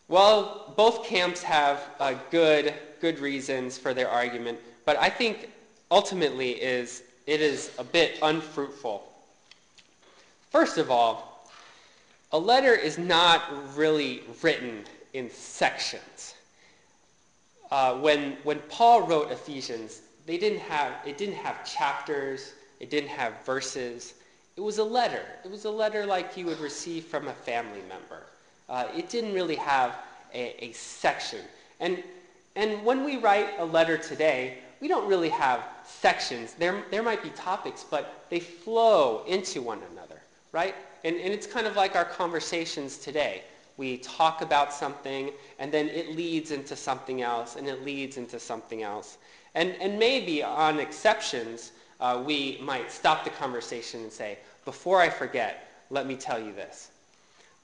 Well, both camps have good reasons for their argument, but I think ultimately it is a bit unfruitful. First of all, a letter is not really written in sections. When Paul wrote Ephesians, it didn't have chapters, it didn't have verses. It was a letter. It was a letter like you would receive from a family member. It didn't really have a section. And when we write a letter today, we don't really have sections. There might be topics, but they flow into one another, right? And it's kind of like our conversations today. We talk about something, and then it leads into something else, and it leads into something else. And maybe on exceptions, we might stop the conversation and say, before I forget, let me tell you this.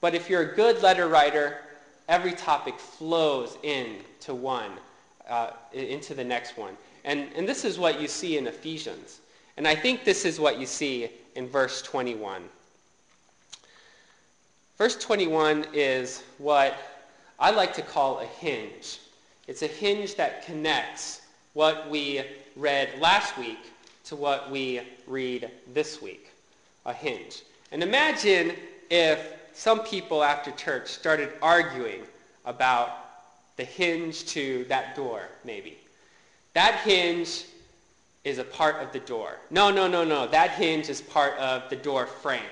But if you're a good letter writer, every topic flows into the next one. And this is what you see in Ephesians. And I think this is what you see in verse 21. Verse 21 is what I like to call a hinge. It's a hinge that connects what we read last week to what we read this week. A hinge. And imagine if some people after church started arguing about the hinge to that door, maybe. That hinge is a part of the door. No. That hinge is part of the door frame.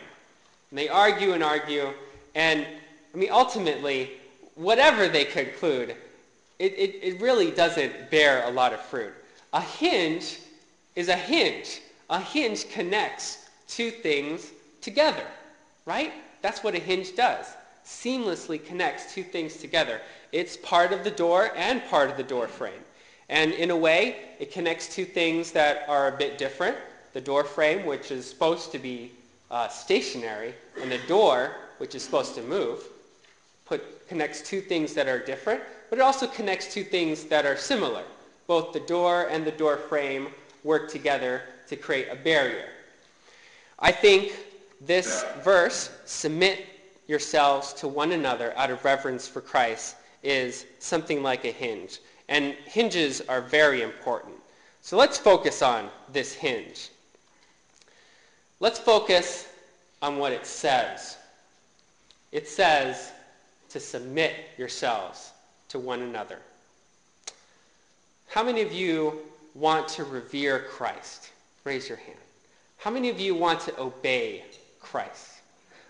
And they argue, and ultimately, whatever they conclude, it really doesn't bear a lot of fruit. A hinge is a hinge. A hinge connects two things together, right? That's what a hinge does. Seamlessly connects two things together. It's part of the door and part of the door frame. And in a way, it connects two things that are a bit different. The door frame, which is supposed to be stationary, and the door, which is supposed to move, connects two things that are different, but it also connects two things that are similar. Both the door and the door frame work together to create a barrier. I think this verse, submit yourselves to one another out of reverence for Christ, is something like a hinge. And hinges are very important. So let's focus on this hinge. Let's focus on what it says. It says to submit yourselves to one another. How many of you want to revere Christ? Raise your hand. How many of you want to obey Christ?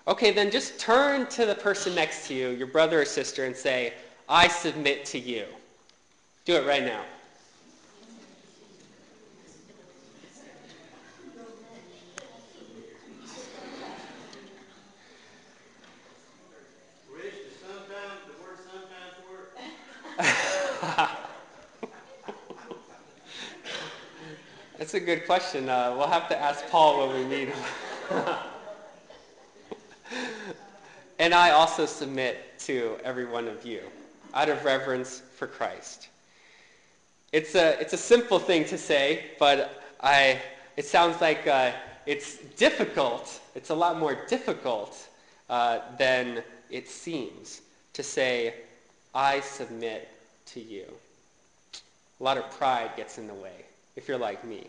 Okay, then just turn to the person next to you, your brother or sister, and say, I submit to you. Do it right now. That's a good question. We'll have to ask Paul when we meet him. And I also submit to every one of you out of reverence for Christ. It's a simple thing to say, but it sounds like it's difficult. It's a lot more difficult than it seems to say, I submit to you. A lot of pride gets in the way. If you're like me,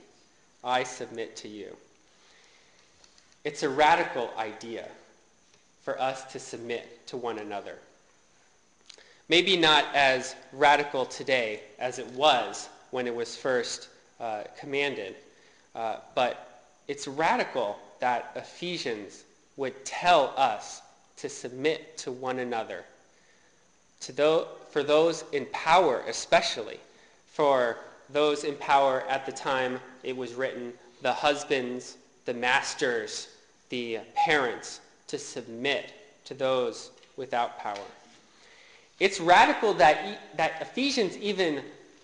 I submit to you. It's a radical idea for us to submit to one another. Maybe not as radical today as it was when it was first commanded, but it's radical that Ephesians would tell us to submit to one another, for those in power especially, for those in power at the time it was written, the husbands, the masters, the parents, to submit to those without power. It's radical that Ephesians even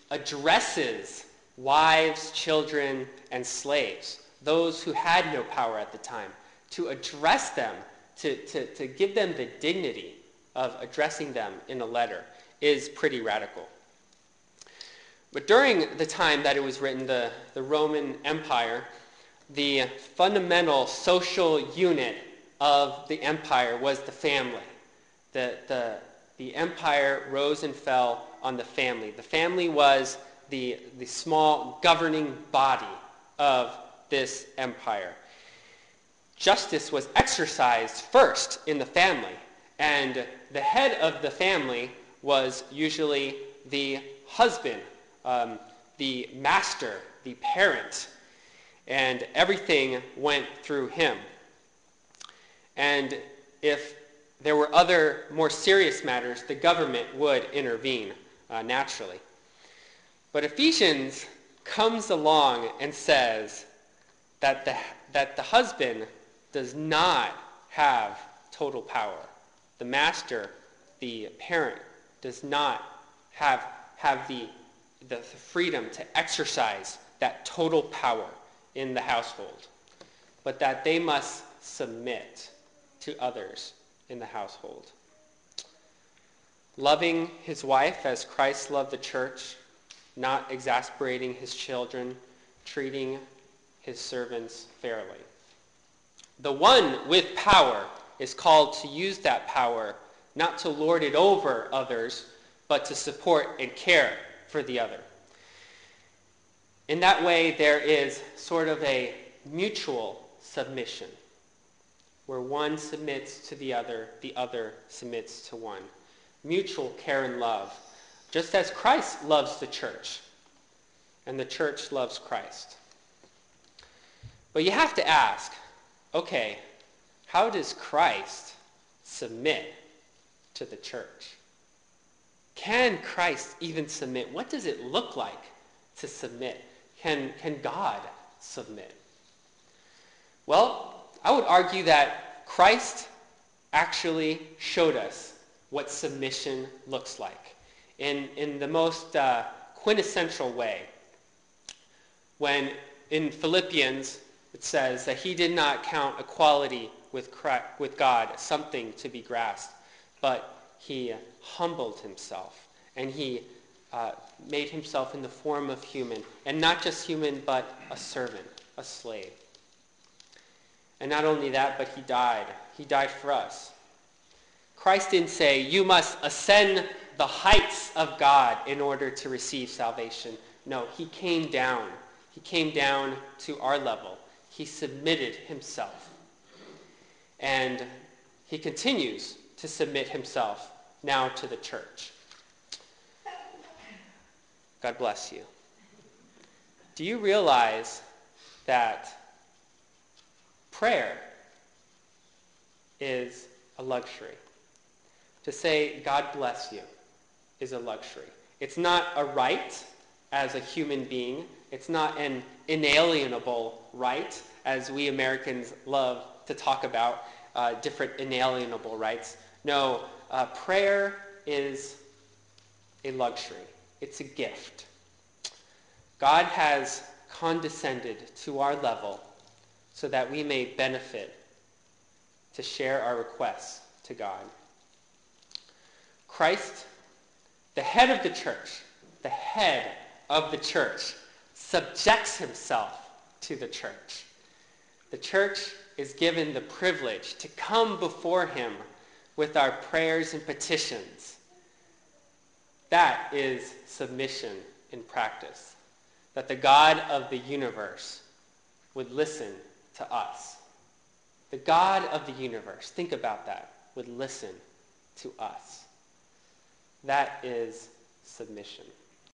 addresses wives, children, and slaves, those who had no power at the time, to address them, to give them the dignity of addressing them in a letter is pretty radical. But during the time that it was written, the Roman Empire, the fundamental social unit of the empire was the family. The the empire rose and fell on the family. The family was the small governing body of this empire. Justice was exercised first in the family, and the head of the family was usually the husband, the master, the parent, and everything went through him. And if there were other more serious matters, the government would intervene naturally. But Ephesians comes along and says that the husband does not have total power. The master, the parent, does not have the freedom to exercise that total power in the household, but that they must submit to others in the household. Loving his wife as Christ loved the church, not exasperating his children, treating his servants fairly. The one with power is called to use that power not to lord it over others, but to support and care for the other. In that way, there is sort of a mutual submission, where one submits to the other submits to one. Mutual care and love, just as Christ loves the church, and the church loves Christ. But you have to ask, okay, how does Christ submit to the church? Can Christ even submit? What does it look like to submit? Can God submit? Well, I would argue that Christ actually showed us what submission looks like in the most quintessential way. When in Philippians it says that he did not count equality with God something to be grasped, but he humbled himself, and he made himself in the form of human, and not just human, but a servant, a slave. And not only that, but he died. He died for us. Christ didn't say, you must ascend the heights of God in order to receive salvation. No, he came down. He came down to our level. He submitted himself. And he continues to submit himself now to the church. God bless you. Do you realize that prayer is a luxury? To say, God bless you, is a luxury. It's not a right as a human being. It's not an inalienable right, as we Americans love to talk about different inalienable rights. No, prayer is a luxury. It's a gift. God has condescended to our level so that we may benefit to share our requests to God. Christ, the head of the church, subjects himself to the church. The church is given the privilege to come before him with our prayers and petitions. That is submission in practice. That the God of the universe would listen to us. The God of the universe, think about that, would listen to us. That is submission.